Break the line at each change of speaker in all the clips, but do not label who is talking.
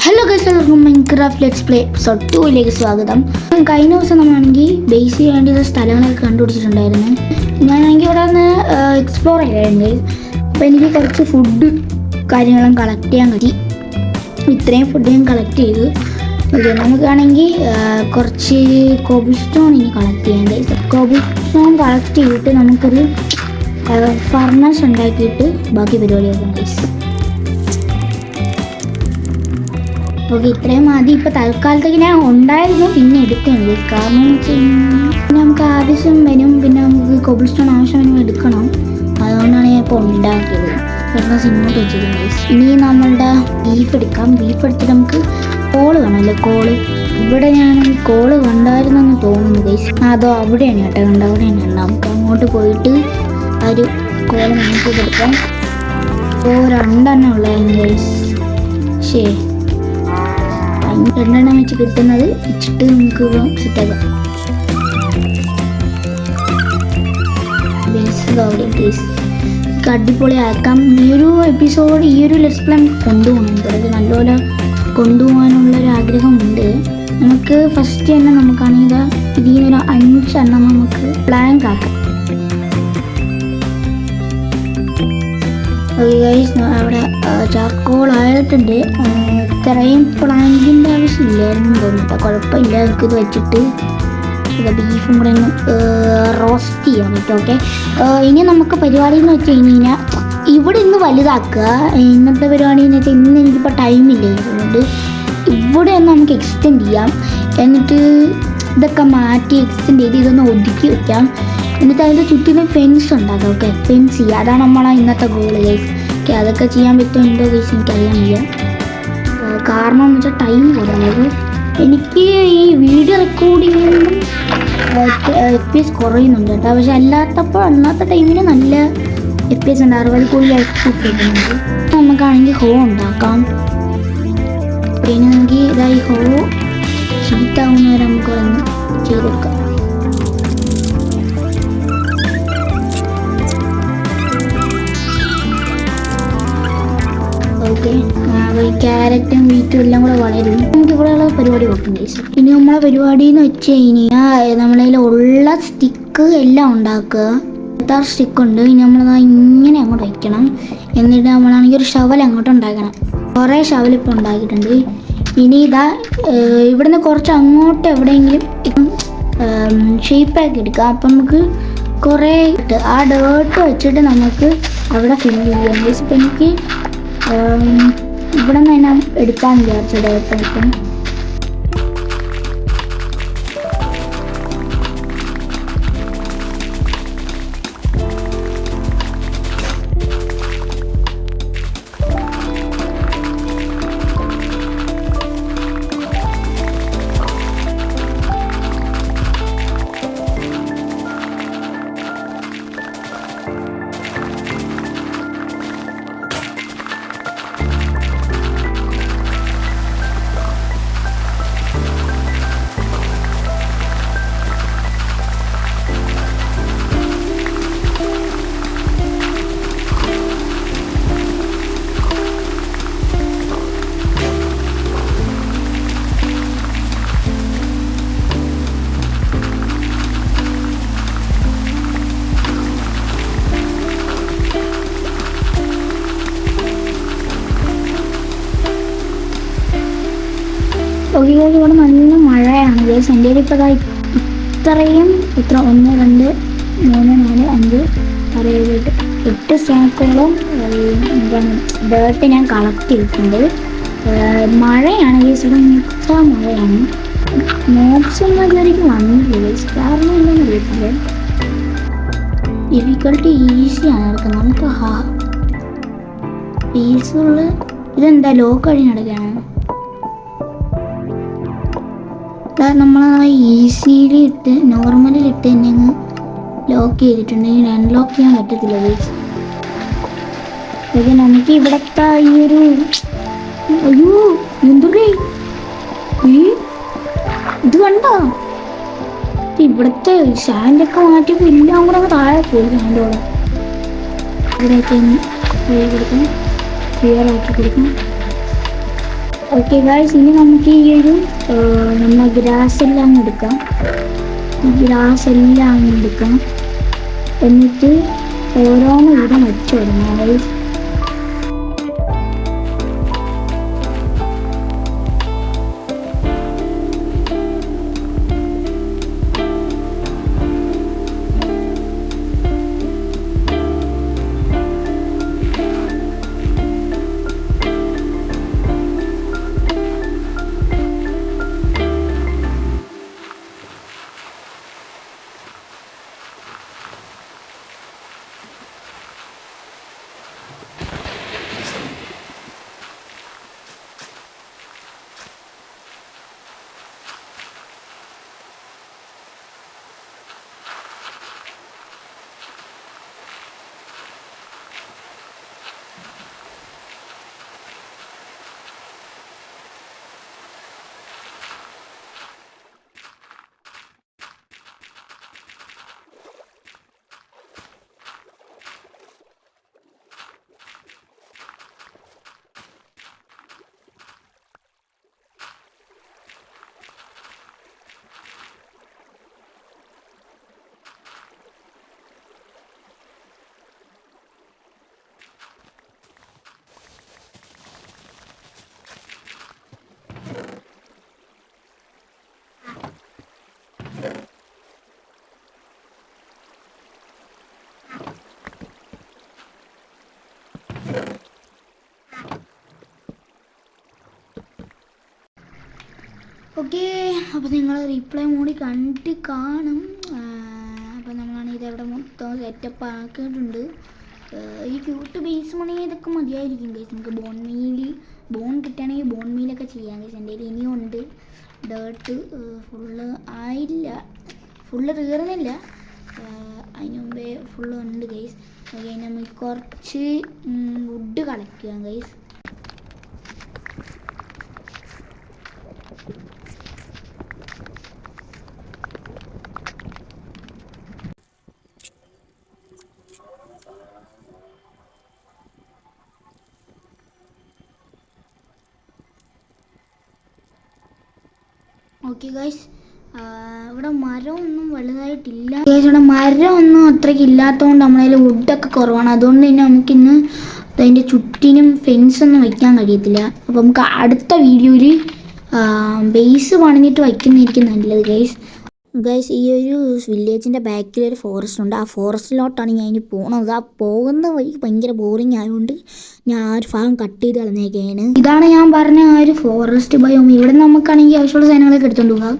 Hello guys, എല്ലാവർക്കും Minecraft let's play episode 2 സ്വാഗതം. കഴിഞ്ഞ ദിവസം നമ്മളാണെങ്കിൽ ബേസ് ചെയ്യേണ്ട സ്ഥലങ്ങളൊക്കെ കണ്ടുപിടിച്ചിട്ടുണ്ടായിരുന്നു. ഞാനാണെങ്കിൽ ഇവിടെ നിന്ന് എക്സ്പ്ലോർ ചെയ്യാറുണ്ട്. അപ്പോൾ എനിക്ക് കുറച്ച് ഫുഡ് കാര്യങ്ങളും കളക്ട് ചെയ്യാൻ പറ്റി. ഇത്രയും ഫുഡ് ഞാൻ കളക്ട് ചെയ്തു. ഓക്കെ, നമുക്കാണെങ്കിൽ കുറച്ച് കോബിൾ സ്റ്റോൺ ഇനി കളക്ട് ചെയ്യാൻ. ഗൈസ്, കോബിൾ സ്റ്റോൺ കളക്ട് ചെയ്തിട്ട് നമുക്കൊരു ഫർണസ് ഉണ്ടാക്കിയിട്ട് ബാക്കി പരിപാടി ആക്കാം ഗൈസ്. ഓക്കെ, ഇത്രയും മതി. ഇപ്പോൾ തൽക്കാലത്തേക്ക് ഞാൻ ഉണ്ടായിരുന്നു, പിന്നെ എടുക്കുന്നത്. കാരണം എന്ന് വെച്ച് കഴിഞ്ഞാൽ നമുക്ക് ആവശ്യം വരും, പിന്നെ നമുക്ക് കോബിൾ സ്റ്റോൺ ആവശ്യം വരും, എടുക്കണം. അതുകൊണ്ടാണ് ഞാൻ ഇപ്പോൾ ഉണ്ടാക്കിയത്. പെട്ടെന്ന് ഇങ്ങോട്ട് വെച്ചിരുന്നത്. ഇനി നമ്മളുടെ ബീഫ് എടുക്കാം. ബീഫ് എടുത്തിട്ട് നമുക്ക് കോള് കാണാമല്ലോ, കോള്. ഇവിടെ ഞാൻ കോള് കണ്ടായിരുന്നെന്ന് തോന്നുന്നു ഗൈസ്. അതോ അവിടെയാണ് കേട്ടോ കണ്ടത്, അവിടെയാണ്. നമുക്ക് അങ്ങോട്ട് പോയിട്ട് ആ ഒരു കോള് നമുക്ക് എടുക്കാം. ഇപ്പോൾ 2 ഉള്ളതാണ് ഗൈസ്. ശരി, 2 വെച്ച് കിട്ടുന്നത് വെച്ചിട്ട് നമുക്ക് സെറ്റാക്കാം. അടിപൊളിയാക്കാം. ഈ ഒരു എപ്പിസോഡ്, ഈ ഒരു ലെറ്റ്സ് പ്ലേ കൊണ്ടുപോകണം. അതായത് നല്ലപോലെ കൊണ്ടുപോകാനുള്ളൊരു ആഗ്രഹമുണ്ട്. നമുക്ക് ഫസ്റ്റ് തന്നെ നമുക്കാണെങ്കിൽ ഇതിൽ നിന്നൊരു 5 നമുക്ക് പ്ലാങ്ക് ആക്കാം. അവിടെ ചാർക്കോൾ ആയിട്ടുണ്ട്. ഇത്രയും പ്ലാങ്കിൻ്റെ ആവശ്യമില്ലായിരുന്നു തോന്നിട്ട്. കുഴപ്പമില്ല, നമുക്കിത് വെച്ചിട്ട് ബീഫും കൂടെ ഒന്ന് റോസ്റ്റ് ചെയ്യാൻ പറ്റും. ഓക്കെ, ഇനി നമുക്ക് പരിപാടി എന്ന് വെച്ച് കഴിഞ്ഞാൽ ഇവിടെ ഇന്ന് വലുതാക്കുക. ഇന്നത്തെ പരിപാടി എന്ന് വെച്ചാൽ ഇന്ന് എനിക്കിപ്പോൾ ടൈമില്ല, അതുകൊണ്ട് ഇവിടെ ഒന്ന് നമുക്ക് എക്സ്റ്റെൻഡ് ചെയ്യാം. എന്നിട്ട് ഇതൊക്കെ മാറ്റി എക്സ്റ്റെൻഡ് ചെയ്ത് ഇതൊന്ന് ഒതുക്കി വയ്ക്കാം. എന്നിട്ട് അതിൻ്റെ ചുറ്റിനും ഫെൻസ് ഉണ്ടാക്കാം. ഓക്കെ, ഫെൻസ് ചെയ്യുക, അതാണ് നമ്മളെ ഇന്നത്തെ ഗോള് ഗൈസ്. ഓക്കെ, അതൊക്കെ ചെയ്യാൻ പറ്റുമോ എന്തോ ഗൈസ് എനിക്കറിയാൻ വയ്യ. കാരണം എന്ന് വെച്ചാൽ ടൈം കുറഞ്ഞത്. എനിക്ക് ഈ വീഡിയോ റെക്കോർഡ് ചെയ്യുമ്പം FPS കുറയുന്നുണ്ട് കേട്ടോ. പക്ഷെ അല്ലാത്ത ടൈമിന് നല്ല FPS ഉണ്ട്. 60 കൂടുതൽ FPS കിട്ടുന്നുണ്ട്. നമുക്കാണെങ്കിൽ ഹോ ഉണ്ടാക്കാം. പിന്നെ നമുക്ക് ഇതായി ഹോ ചീത്താവുന്നവരെ നമുക്ക് വന്ന് ചെയ്തെടുക്കാം. ഓക്കെ, ക്യാരറ്റും വീറ്റും എല്ലാം കൂടെ വളരും. നമുക്ക് ഇവിടെയുള്ള പരിപാടി നോക്കും ഗൈസ്. ഇനി നമ്മളെ പരിപാടി എന്ന് വെച്ച് കഴിഞ്ഞാൽ നമ്മളതിൽ ഉള്ള സ്റ്റിക്ക് എല്ലാം ഉണ്ടാക്കുക. 6 സ്റ്റിക്കുണ്ട്. ഇനി നമ്മളത് ഇങ്ങനെ അങ്ങോട്ട് വയ്ക്കണം. എന്നിട്ട് നമ്മളാണെങ്കിൽ ഒരു ഷവൽ അങ്ങോട്ട് ഉണ്ടാക്കണം. കുറേ ഷവൽ ഇപ്പോൾ ഉണ്ടാക്കിയിട്ടുണ്ട്. ഇനി ഇതാ ഇവിടുന്ന് കുറച്ച് അങ്ങോട്ട് എവിടെയെങ്കിലും ഷേപ്പാക്കി എടുക്കുക. അപ്പം നമുക്ക് കുറേ ആ ഡേർട്ട് വെച്ചിട്ട് നമുക്ക് അവിടെ ഫില്ല് ചെയ്യാം ഗൈസ്. ഇപ്പം എനിക്ക് ഇവിടെ നിന്ന് തന്നെ എടുക്കാൻ വിചാരിച്ചത് ഡേർട്ടായിട്ടും. ഇവിടെ നല്ല മഴയാണ് ഗൈസ്. എൻ്റെ ഇപ്പോൾ ഇത്രയും 1 2 3 4 5 6 7 8 സ്റ്റാക്കോളം ഡേർട്ട് ഞാൻ കളക്ട് ചെയ്തിട്ടുണ്ട്. മഴയാണ് ഗൈസ്, ഇവിടെ മിക്ക മഴയാണ്. മോബ്സൊന്നും ഇതുവരെയ്ക്ക് വന്നില്ല ഗൈസ്. കാരണം എന്താണെന്ന് അറിയത്തില്ല. ഡിഫിക്കൽട്ടി ഈസിയാണ് നടക്കുന്നത്. നമുക്ക് പീസുള്ള ഇതെന്താ ലോക്ക് കഴിഞ്ഞിടയ്ക്കാണ്. നമ്മൾ ഈസിയിലിട്ട് നോർമലിലിട്ട് തന്നെ അങ്ങ് ലോക്ക് ചെയ്തിട്ടുണ്ടെങ്കിൽ അൺലോക്ക് ചെയ്യാൻ പറ്റത്തില്ല ഗൈസ്. നമുക്ക് ഇവിടുത്തെ ഈ ഒരു അയ്യോ എന്തുടേ ഇത് കണ്ടോ, ഇവിടുത്തെ സാൻഡൊക്കെ മാറ്റിയപ്പോൾ എല്ലാം കൂടെ അങ്ങ് താഴെ പോയി. സാൻഡോടെ ഇവിടെയൊക്കെ ഒന്ന് കൊടുക്കണം, ക്ലിയർ ആക്കി കൊടുക്കണം. ഓക്കെ ഗായ്സ്, ഇനി നമുക്ക് ഈ ഒരു നമ്മൾ ഗ്രാസ് എല്ലാം എടുക്കാം. ഈ ഗ്രാസ് എല്ലാം എടുക്കാം. എന്നിട്ട് ഓരോന്ന് ഇവിടെ വെച്ച് കൊടുക്കണം ഗായ്സ്. ഓക്കെ, അപ്പോൾ നിങ്ങൾ റീപ്ലൈ മോഡിൽ കണ്ടിട്ട് കാണും. അപ്പോൾ നമ്മളാണ് ഇതവിടെ മൊത്തം സെറ്റപ്പ് ആക്കിയിട്ടുണ്ട്. ഈ ക്യൂട്ട് ബേസ് മണി ഇതൊക്കെ മതിയായിരിക്കും ഗൈസ്. നമുക്ക് ബോൺ കിട്ടുകയാണെങ്കിൽ ബോൺ മീലൊക്കെ ചെയ്യാം ഗൈസ്. എൻ്റെ കയ്യിൽ ഇനിയും ഉണ്ട് ഡേർട്ട്. ഫുള്ള് ആയില്ല, ഫുള്ള് തീർന്നില്ല. അതിന് മുമ്പേ ഫുള്ള് ഉണ്ട് ഗൈസ്. ഓക്കെ, നമുക്ക് കുറച്ച് വുഡ് കളക്ട് ചെയ്യാം ഗൈസ്. ഓക്കെ ഗൈസ്, ഇവിടെ മരമൊന്നും വലുതായിട്ടില്ല ഗൈസ്. ഇവിടെ മരമൊന്നും അത്രയ്ക്ക് ഇല്ലാത്തതുകൊണ്ട് നമ്മളതിൽ വുഡൊക്കെ കുറവാണ്. അതുകൊണ്ട് തന്നെ നമുക്കിന്ന് അതിൻ്റെ ചുറ്റിനും ഫെൻസൊന്നും വയ്ക്കാൻ കഴിയത്തില്ല. അപ്പോൾ നമുക്ക് അടുത്ത വീഡിയോയിൽ ബേസ് പണിഞ്ഞിട്ട് വയ്ക്കുന്നതായിരിക്കും നല്ലത് ഗൈസ്. ഈ ഒരു വില്ലേജിൻ്റെ ബാക്കിൽ ഒരു ഫോറസ്റ്റ് ഉണ്ട്. ആ ഫോറസ്റ്റിലോട്ടാണ് ഞാൻ ഇനി പോകുന്നത്. ആ പോകുന്ന വഴി ഭയങ്കര ബോറിങ് ആയതുകൊണ്ട് ഞാൻ ആ ഒരു ഭാഗം കട്ട് ചെയ്ത് കളഞ്ഞേക്കാണ്. ഇതാണ് ഞാൻ പറഞ്ഞ ആ ഒരു ഫോറസ്റ്റ് ബയോം. ഇവിടെ നമുക്കാണെങ്കിൽ ആവശ്യമുള്ള സാധനങ്ങളൊക്കെ എടുത്തുകൊണ്ട് പോകാം.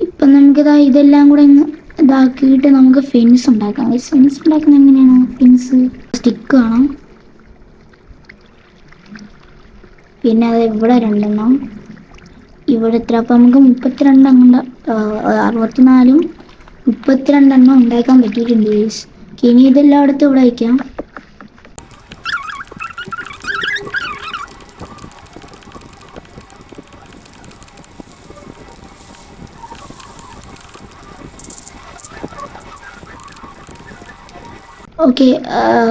ഇപ്പം നമുക്കിതാ ഇതെല്ലാം കൂടെ ഇതാക്കിയിട്ട് നമുക്ക് ഫെൻസ് ഉണ്ടാക്കാം. ഫെൻസ് ഉണ്ടാക്കുന്നത് എങ്ങനെയാണ്? ഫെൻസ് സ്റ്റിക്ക് വേണം, പിന്നെ അത് ഇവിടെ രണ്ടെണ്ണം, ഇവിടെ എത്ര, അപ്പം നമുക്ക് 64 32 ഉണ്ടാക്കാൻ പറ്റിയിട്ടുണ്ട് ഗൈസ്. ഇനി ഇതെല്ലാം എടുത്ത് ഇവിടെ വയ്ക്കാം. ഓക്കെ,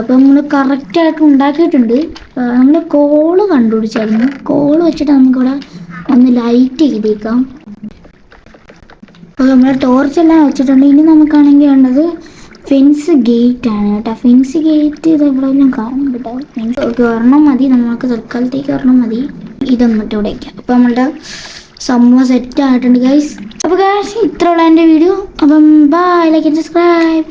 അപ്പം നമ്മൾ കറക്റ്റായിട്ട് ഉണ്ടാക്കിയിട്ടുണ്ട്. നമ്മൾ കോള് കണ്ടുപിടിച്ചായിരുന്നു. കോള് വെച്ചിട്ട് നമുക്കിവിടെ ഒന്ന് ലൈറ്റ് ചെയ്തേക്കാം. അപ്പോൾ നമ്മൾ ടോർച്ചെല്ലാം വെച്ചിട്ടുണ്ട്. ഇനി നമുക്കാണെങ്കിൽ വേണ്ടത് ഫെൻസ് ഗേറ്റ് ആണ് കേട്ടോ. ഫെൻസ് ഗേറ്റ് ഇത് എവിടെയെല്ലാം കാണും കേട്ടോ. ഫെൻസ് ഒരെണ്ണം മതി, നമുക്ക് തൽക്കാലത്തേക്ക് ഒരെണ്ണം മതി. ഇതൊന്നിട്ട് ഇവിടെ വയ്ക്കാം. അപ്പോൾ നമ്മളുടെ സംഭവം സെറ്റ് ആയിട്ടുണ്ട് ഗൈസ്. അപ്പോൾ ഗായ്സ് ഇത്രയുള്ള എൻ്റെ വീഡിയോ. അപ്പം ബൈ, ലൈക്ക് ആൻഡ് സബ്സ്ക്രൈബ്.